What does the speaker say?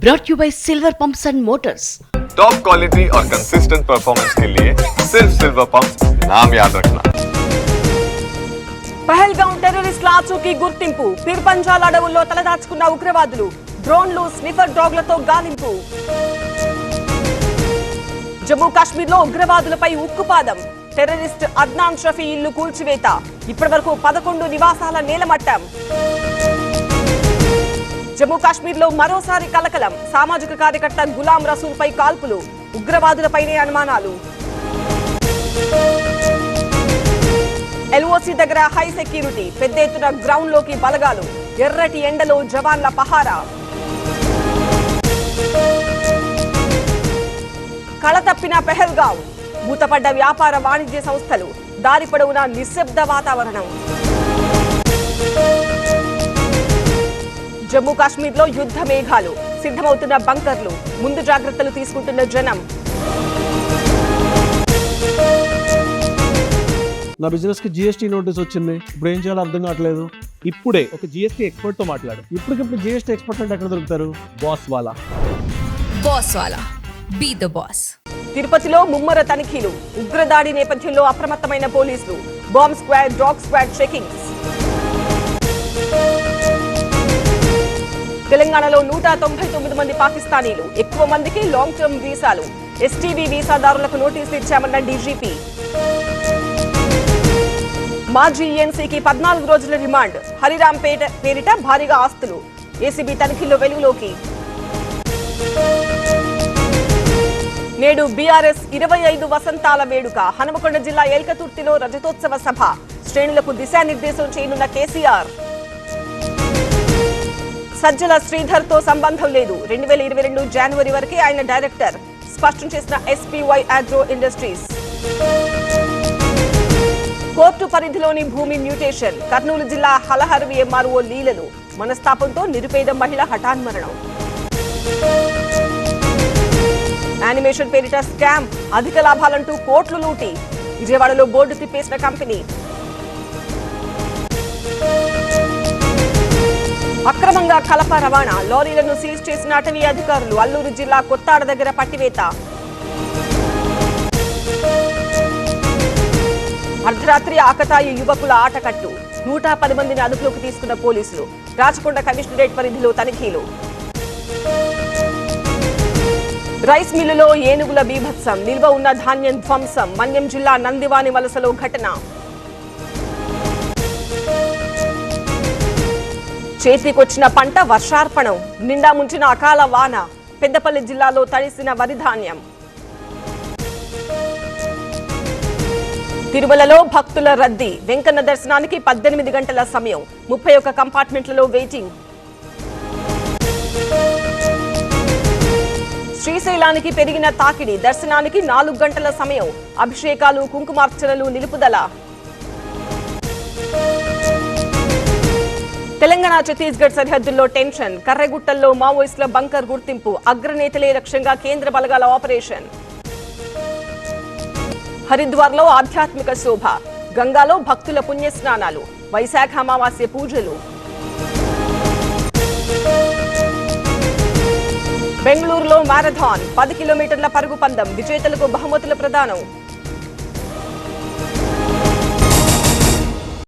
brought you by Silver Pumps and Motors. Top quality और consistent performance के लिए सिर्फ सिल्वर पंप्स नाम याद रखना. పహల్గాం టెర్రరిస్టుల ఆచూకీ గుర్తింపు. పీర్పంజాల్ అడవుల్లో తలదాచుకున్న ఉగ్రవాదులు. డ్రోన్లు, స్నిఫర్ డాగ్లతో గాలింపు. జమ్మూ కాశ్మీర్లో ఉగ్రవాదులపై ఉక్కుపాదం. టెర్రరిస్ట్ అద్నాన్ షఫీ ఇల్లు కూల్చివేత. ఇప్పటివరకు 11 నివాసాల నేలమట్టం. జమ్మూ కాశ్మీర్లో మరోసారి కలకలం. సామాజిక కార్యకర్త గులాం రసూల్ పై కాల్పులు. ఉగ్రవాదులపైనే అనుమానాలు. ఎల్ఓసి దగ్గర హై సెక్యూరిటీ. పెద్ద ఎత్తున గ్రౌండ్ లోకి బలగాలు. ఎర్రటి ఎండలో జవాన్ల పహారా. కళతప్పిన పెహల్గాం. మూతపడ్డ వ్యాపార వాణిజ్య సంస్థలు. దారి పొడవునా నిశ్శబ్ద వాతావరణం. జమ్మూ కాశ్మీర్లో యుద్ధ మేఘాలు. సిద్ధమవుతున్న బంకర్లు. ముందు జాగ్రత్తలు తీసుకుంటున్న జనం. నా బిజినెస్ కి జిఎస్టీ నోటీస్ వచ్చింది. ఇప్పుడు ఏం చేయాలో అర్థం కావట్లేదు. ఇప్పుడే ఒక జిఎస్టీ ఎక్స్పర్ట్ తో మాట్లాడు. ఇప్పటికిప్పుడు జిఎస్టీ ఎక్స్పర్ట్ అంటే ఎక్కడ దొరుకుతారు? బాస్ వాలా. Be the boss. తిరుపతిలో ముమ్మర తనిఖీలు. ఉగ్రదాడి నేపథ్యంలో అప్రమత్తమైన పోలీసులు. Bomb squad, dog squad checkings. తెలంగాణలో 199 మంది పాకిస్తానీలు. ఎక్కువ మందికి లాంగ్ టర్మ్ వీసాలు. ఎస్టీవీ వీసాదారులకు నోటీసులు ఇచ్చామన్న డీజీపీ. మాజీ ఈఎన్సీకి 14 రోజుల రిమాండ్. హరిరామ్ పేరిట భారీగా ఆస్తులు. ఏసీబీ తనిఖీల్లో వెలుగులోకి. నేడు బీఆర్ఎస్ 25 వసంతాల వేడుక. హనుమకొండ జిల్లా ఎల్కతుర్తిలో రజతోత్సవ సభ. శ్రేణులకు దిశానిర్దేశం చేయనున్న కేసీఆర్. సజ్జల శ్రీధర్ తో సంబంధం లేదు. 2022 జనవరి వరకే ఆయన డైరెక్టర్. స్పష్టం చేసిన ఎస్పీవై అగ్రో ఇండస్ట్రీస్. కోర్టు పరిధిలోని భూమి మ్యూటేషన్. కర్నూలు జిల్లా హలహర్వి ఎంఆర్ఓ లీలలు. మనస్తాపంతో నిరుపేద మహిళ హఠాన్మరణం. యానిమేషన్ పేరిట స్కామ్. అధిక లాభాలంటూ కోట్లు లూటి. విజయవాడలో బోర్డు తిప్పేసిన కంపెనీ. అక్రమంగా కలప రవాణా. లారీలను సీజ్ చేసిన అటవీ అధికారులు. అల్లూరు జిల్లా కొత్తాడ దగ్గర పట్టివేత. అర్ధరాత్రి ఆకతాయి యువకుల ఆటకట్టు. 110 మందిని అదుపులోకి తీసుకున్న పోలీసులు. రాచకొండ కమిషనరేట్ పరిధిలో తనిఖీలు. రైస్ మిల్లులో ఏనుగుల బీభత్సం. నిల్వ ఉన్న ధాన్యం ధ్వంసం. మన్యం జిల్లా నందివాని వలసలో ఘటన. చేతికొచ్చిన పంట వర్షార్పణం. నిండా ముంచిన అకాల వాన. పెద్దపల్లి జిల్లాలో తడిసిన వరి ధాన్యం. తిరుమలలో భక్తుల రద్దీ. వెంకన్న దర్శనానికి 18 గంటల సమయం. 31 కంపార్ట్మెంట్లలో వెయిటింగ్. శ్రీశైలానికి పెరిగిన తాకిడి. దర్శనానికి 4 గంటల సమయం. అభిషేకాలు, కుంకుమార్చనలు నిలుపుదల. తెలంగాణ ఛత్తీస్గఢ్ సరిహద్దుల్లో టెన్షన్. కర్రెగుట్టల్లో మావోయిస్టుల బంకర్ గుర్తింపు. అగ్రనేతలే లక్ష్యంగా కేంద్ర బలగాల ఆపరేషన్. హరిద్వార్లో ఆధ్యాత్మిక శోభ. గంగాలో భక్తుల పుణ్యస్నానాలు. వైశాఖ అమావాస్య పూజలు. బెంగళూరులో మారథాన్. 10 కిలోమీటర్ల పరుగు పందెం. విజేతలకు బహుమతుల ప్రదానం.